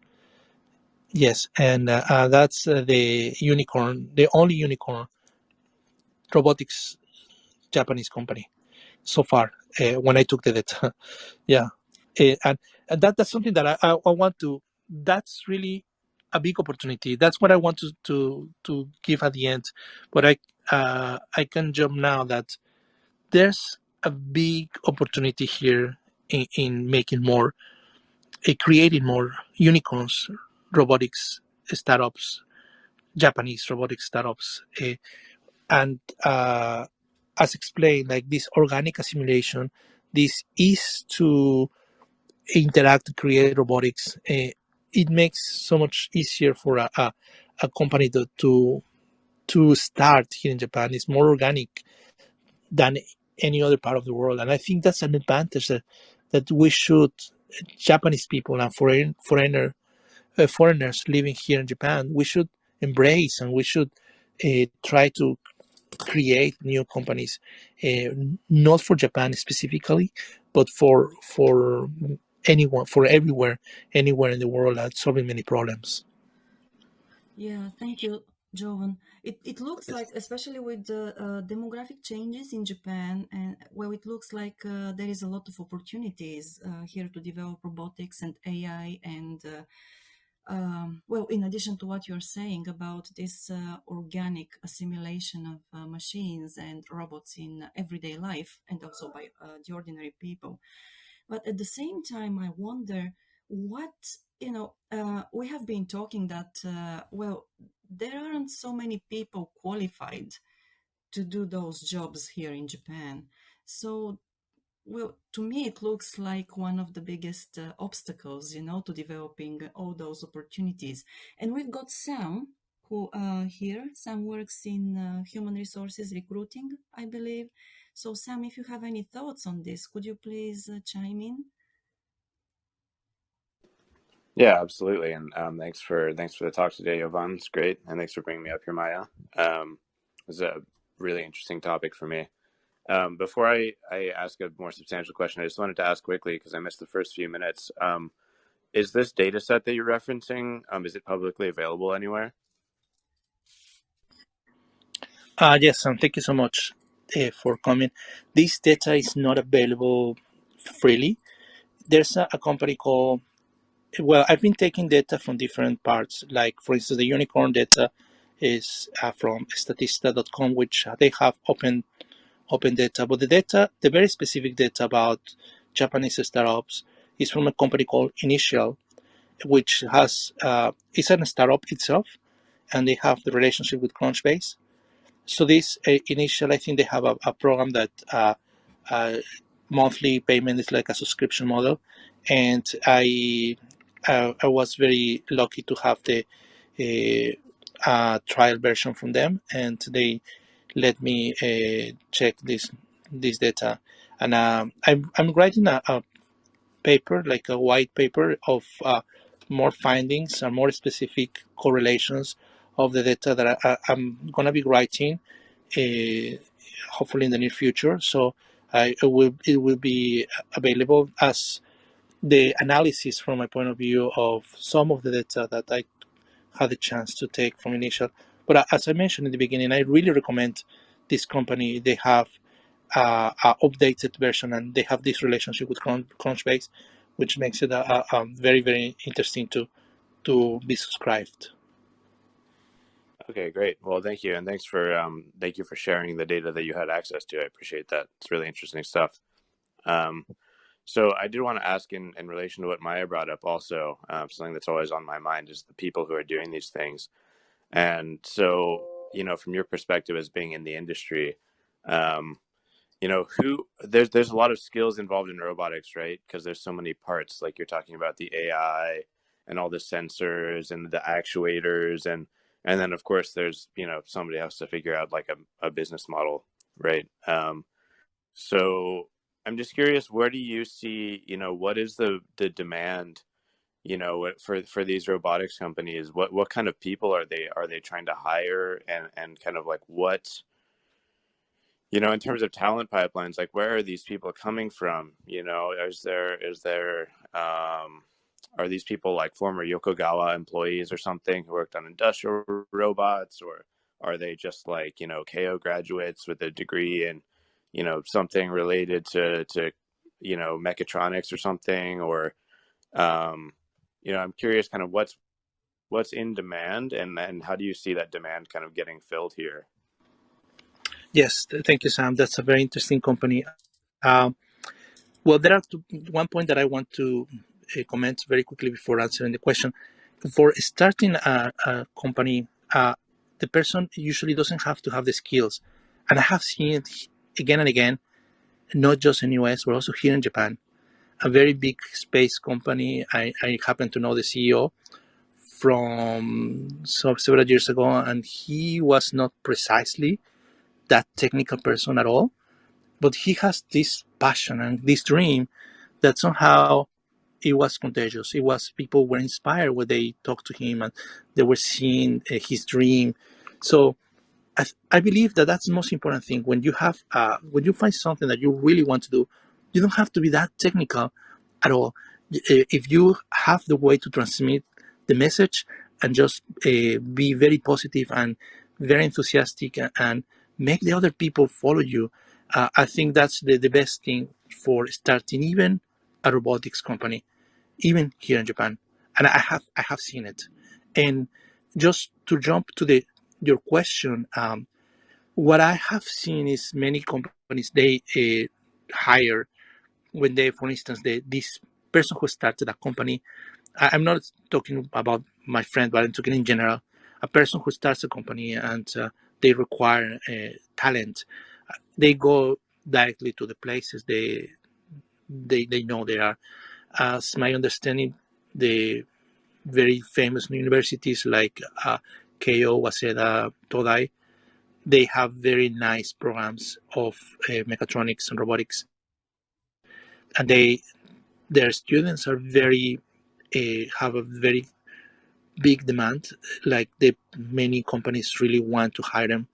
Yes, and that's the unicorn, the only unicorn robotics Japanese company so far when I took the data. Yeah, and that's something that I want to. That's really a big opportunity. That's what I want to give at the end. But I can jump now that there's a big opportunity here in making more, creating more unicorns, robotics startups, Japanese robotic startups, and as explained, like this organic assimilation, this is to interact, create robotics. It makes so much easier for a company to start here in Japan. It's more organic than any other part of the world, and I think that's an advantage that we should, Japanese people and foreigners living here in Japan, we should embrace, and we should try to create new companies, not for Japan specifically, but for anyone for everywhere, anywhere in the world, at solving many problems. Yeah, thank you, Jovan. It looks like, especially with the demographic changes in Japan, and well, it looks like there is a lot of opportunities here to develop robotics and AI, and well, in addition to what you're saying about this organic assimilation of machines and robots in everyday life, and also by the ordinary people. But at the same time, I wonder what, we have been talking that, well, there aren't so many people qualified to do those jobs here in Japan. So, well, to me, it looks like one of the biggest obstacles, to developing all those opportunities. And we've got Sam, who here, Sam works in human resources recruiting, I believe. So, Sam, if you have any thoughts on this, could you please chime in? Yeah, absolutely. And thanks for the talk today, Jovan. It's great, and thanks for bringing me up here, Maya. It was a really interesting topic for me. Before I ask a more substantial question, I just wanted to ask quickly because I missed the first few minutes. Is this data set that you're referencing, is it publicly available anywhere? Yes, and thank you so much for coming. This data is not available freely. There's a company called, well, I've been taking data from different parts. Like, for instance, the unicorn data is from statista.com, which they have open data. But the very specific data about Japanese startups is from a company called Initial, which has it's a startup itself, and they have the relationship with Crunchbase. So this Initial, I think they have a program that monthly payment is like a subscription model, and I was very lucky to have the trial version from them, and they let me check this data. And I'm writing a paper, like a white paper of more findings and more specific correlations of the data that I'm going to be writing, hopefully in the near future. So it will be available as the analysis from my point of view of some of the data that I had the chance to take from Initial. But as I mentioned in the beginning, I really recommend this company. They have a updated version, and they have this relationship with Crunchbase, which makes it a very, very interesting to be subscribed. Okay, great. Well, thank you, and thanks for sharing the data that you had access to. I appreciate that. It's really interesting stuff. So I did want to ask in relation to what Maya brought up also, something that's always on my mind is the people who are doing these things. And so, from your perspective as being in the industry, there's a lot of skills involved in robotics, right? Because there's so many parts, like you're talking about the AI and all the sensors and the actuators, and then of course there's, somebody has to figure out like a business model, right? So I'm just curious, where do you see, what is the demand, for these robotics companies? What kind of people are they trying to hire, and kind of like what, in terms of talent pipelines, like where are these people coming from? Are these people like former Yokogawa employees or something who worked on industrial robots, or are they just like, KO graduates with a degree in, something related to mechatronics or something? Or I'm curious kind of what's in demand, and how do you see that demand kind of getting filled here? Yes, thank you, Sam. That's a very interesting company. Well, there are one point that I want to comment very quickly before answering the question. For starting a company, the person usually doesn't have to have the skills. And I have seen it again and again, not just in US, but also here in Japan. A very big space company. I happen to know the CEO from several years ago, and he was not precisely that technical person at all, but he has this passion and this dream that somehow it was contagious. It was, people were inspired when they talked to him, and they were seeing his dream. So I believe that that's the most important thing. When you find something that you really want to do, you don't have to be that technical at all. if you have the way to transmit the message and just be very positive and very enthusiastic and make the other people follow you, I think that's the best thing for starting even a robotics company, even here in Japan. And I have seen it. And just to jump to the your question, what I have seen is many companies they hire when they, for instance, this person who started a company. I'm not talking about my friend, but I'm talking in general. A person who starts a company and they require talent, they go directly to the places they know they are. As my understanding, the very famous universities like Keio, Waseda, Todai, they have very nice programs of mechatronics and robotics, and their students are very have a very big demand. Like the many companies really want to hire them.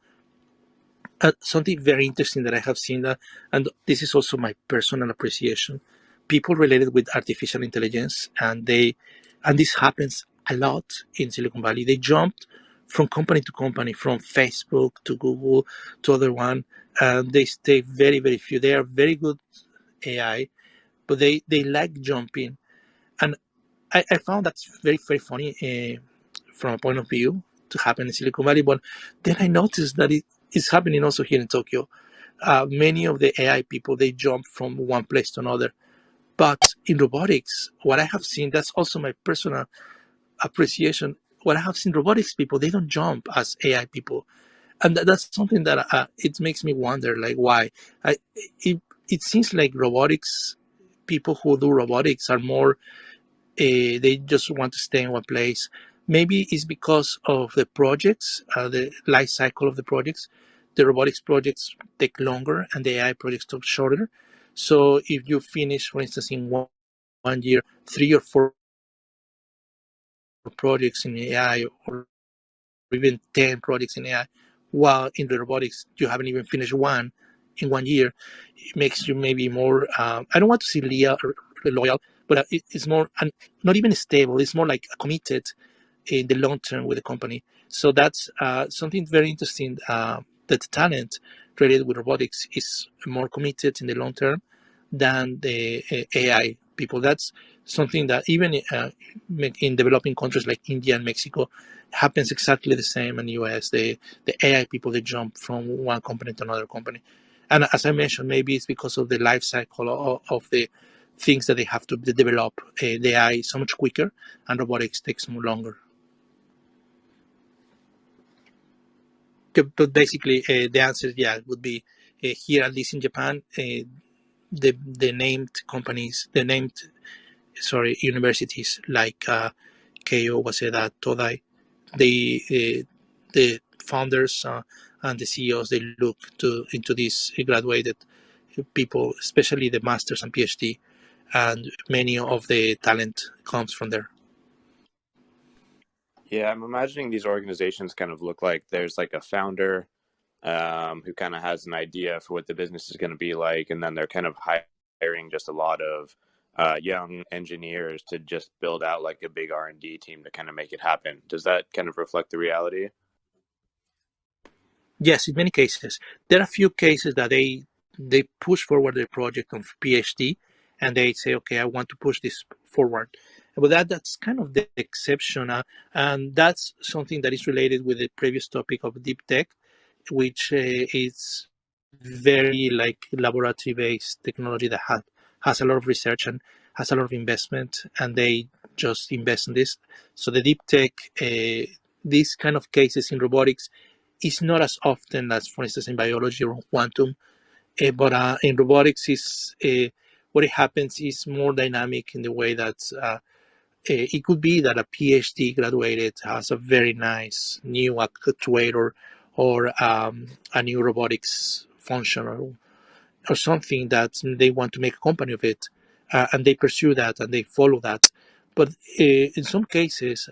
Something very interesting that I have seen that, and this is also my personal appreciation. People related with artificial intelligence, and this happens a lot in Silicon Valley. They jumped from company to company, from Facebook to Google to other one, and they stay very very few. They are very good AI, but they like jumping, and I found that's very very funny from a point of view to happen in Silicon Valley. But then I noticed that it is happening also here in Tokyo. Many of the AI people they jump from one place to another. But in robotics, what I have seen, that's also my personal appreciation. What I have seen, robotics people they don't jump as AI people, and that's something that it makes me wonder, like why. I, it it seems like robotics people who do robotics are more they just want to stay in one place. Maybe it's because of the projects, the life cycle of the projects. The robotics projects take longer and the AI projects take shorter. So if you finish, for instance, in 1 year, 3 or 4 projects in AI, or even 10 projects in AI, while in the robotics you haven't even finished one in 1 year, it makes you maybe more, I don't want to say loyal, but it's more, not even stable, it's more like committed in the long term with the company. So that's something very interesting, that the talent related with robotics is more committed in the long term than the AI people. That's something that even in developing countries like India and Mexico happens exactly the same in the US. The AI people, they jump from one company to another company. And as I mentioned, maybe it's because of the life cycle of the things that they have to develop. The AI is so much quicker and robotics takes more longer. But basically, the answer, yeah, would be here, at least in Japan, the named companies, the named, universities like Keio, Waseda, Todai, the founders and the CEOs, they look into these graduated people, especially the masters and PhD, and many of the talent comes from there. Yeah, I'm imagining these organizations kind of look like there's like a founder who kind of has an idea for what the business is going to be like, and then they're kind of hiring just a lot of young engineers to just build out like a big R&D team to kind of make it happen. Does that kind of reflect the reality? Yes, in many cases. There are a few cases that they push forward their project of PhD, and they say, okay, I want to push this forward. But that's kind of the exception, and that's something that is related with the previous topic of deep tech, which is very like laboratory based technology that has a lot of research and has a lot of investment, and they just invest in this. So the deep tech, these kind of cases in robotics is not as often as, for instance, in biology or quantum, but in robotics, is what it happens is more dynamic in the way that it could be that a PhD graduated has a very nice new actuator or a new robotics function, or something that they want to make a company of it, and they pursue that and they follow that. But in some cases,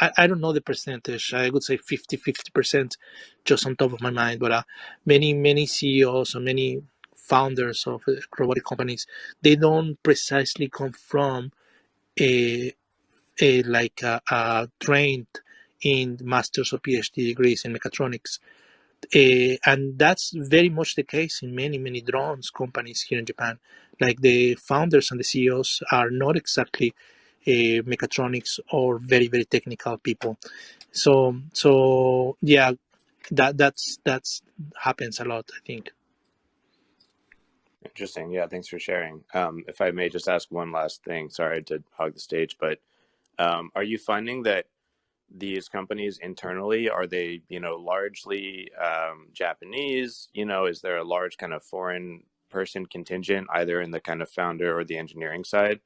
I don't know the percentage. I would say 50% just on top of my mind. But many CEOs or many founders of robotic companies, they don't precisely come from trained in master's or PhD degrees in mechatronics. And that's very much the case in many drones companies here in Japan. Like the founders and the CEOs are not exactly mechatronics or very technical people. So yeah, that's happens a lot, I think. Interesting. Yeah, thanks for sharing. If I may just ask one last thing, sorry to hog the stage, but are you finding that these companies internally, are they, largely Japanese? Is there a large kind of foreign person contingent, either in the kind of founder or the engineering side?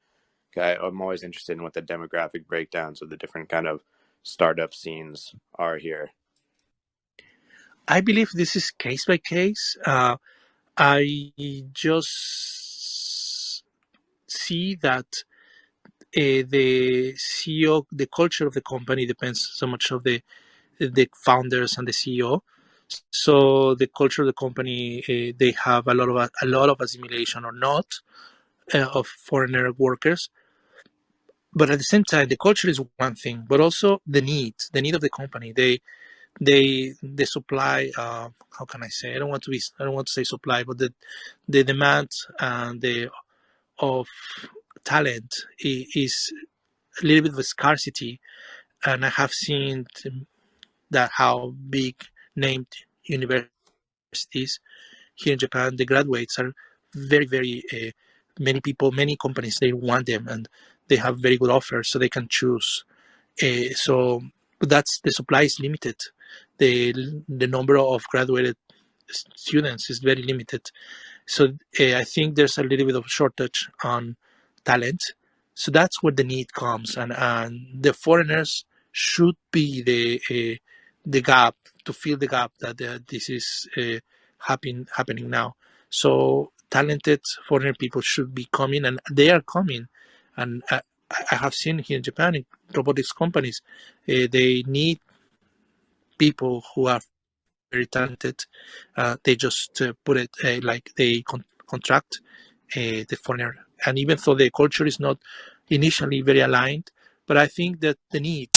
I'm always interested in what the demographic breakdowns of the different kind of startup scenes are here. I believe this is case by case. I just see that the CEO, the culture of the company depends so much of the founders and the CEO. So the culture of the company, they have a lot of assimilation or not of foreigner workers. But at the same time, the culture is one thing, but also the need of the company. They supply. How can I say? I don't want to say supply, but the demand and the of talent is a little bit of a scarcity, and I have seen that how big named universities here in Japan, the graduates are very many companies they want them, and they have very good offers, so they can choose. So that's the supply is limited. The number of graduated students is very limited. So I think there's a little bit of shortage on talent. So that's where the need comes, and the foreigners should be the gap to fill the gap that this is happening now. So talented foreigner people should be coming, and they are coming. And I have seen here in Japan in robotics companies, they need people who are very talented. They just put it like they contract the foreigner. And even though the culture is not initially very aligned, but I think that the need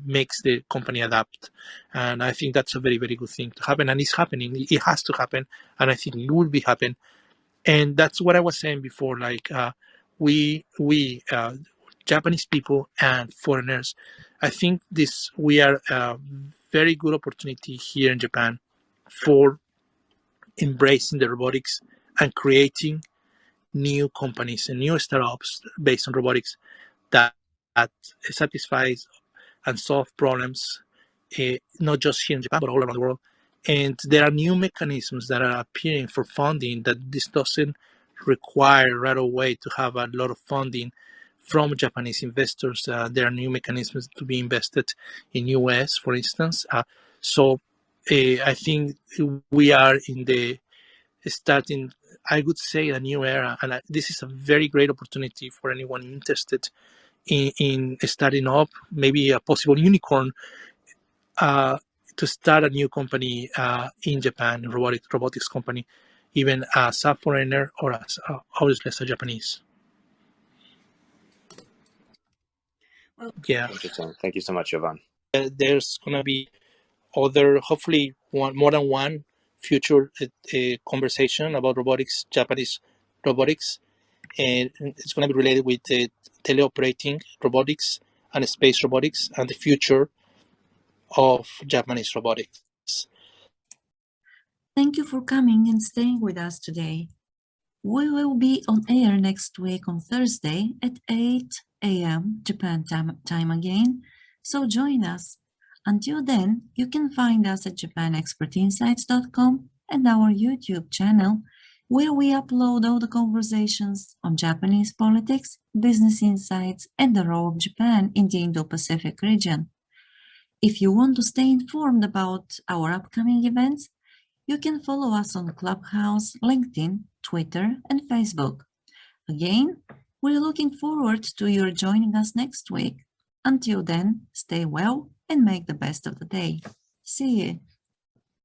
makes the company adapt. And I think that's a very good thing to happen. And it's happening. It has to happen. And I think it will be happen. And that's what I was saying before. Like we Japanese people and foreigners, I think we are a very good opportunity here in Japan for embracing the robotics and creating new companies and new startups based on robotics that satisfies and solve problems, not just here in Japan but all around the world. And there are new mechanisms that are appearing for funding that this doesn't require right away to have a lot of funding from Japanese investors. There are new mechanisms to be invested in US, for instance. So I think we are in the starting, I would say, a new era, and this is a very great opportunity for anyone interested in starting up, maybe a possible unicorn, to start a new company in Japan, a robotics company, even as a foreigner or as obviously as a Japanese. Well, Yeah, Interesting. Thank you so much, Jovan. there's gonna be other, hopefully more than one future conversation about robotics, Japanese robotics, and it's going to be related with teleoperating robotics and space robotics and the future of Japanese robotics. Thank you for coming and staying with us today. We will be on air next week on Thursday at 8 a.m. Japan time again, so join us. Until then, you can find us at japanexpertinsights.com and our YouTube channel, where we upload all the conversations on Japanese politics, business insights, and the role of Japan in the Indo-Pacific region. If you want to stay informed about our upcoming events, you can follow us on Clubhouse, LinkedIn, Twitter, and Facebook. Again, we're looking forward to your joining us next week. Until then, stay well and make the best of the day. See you.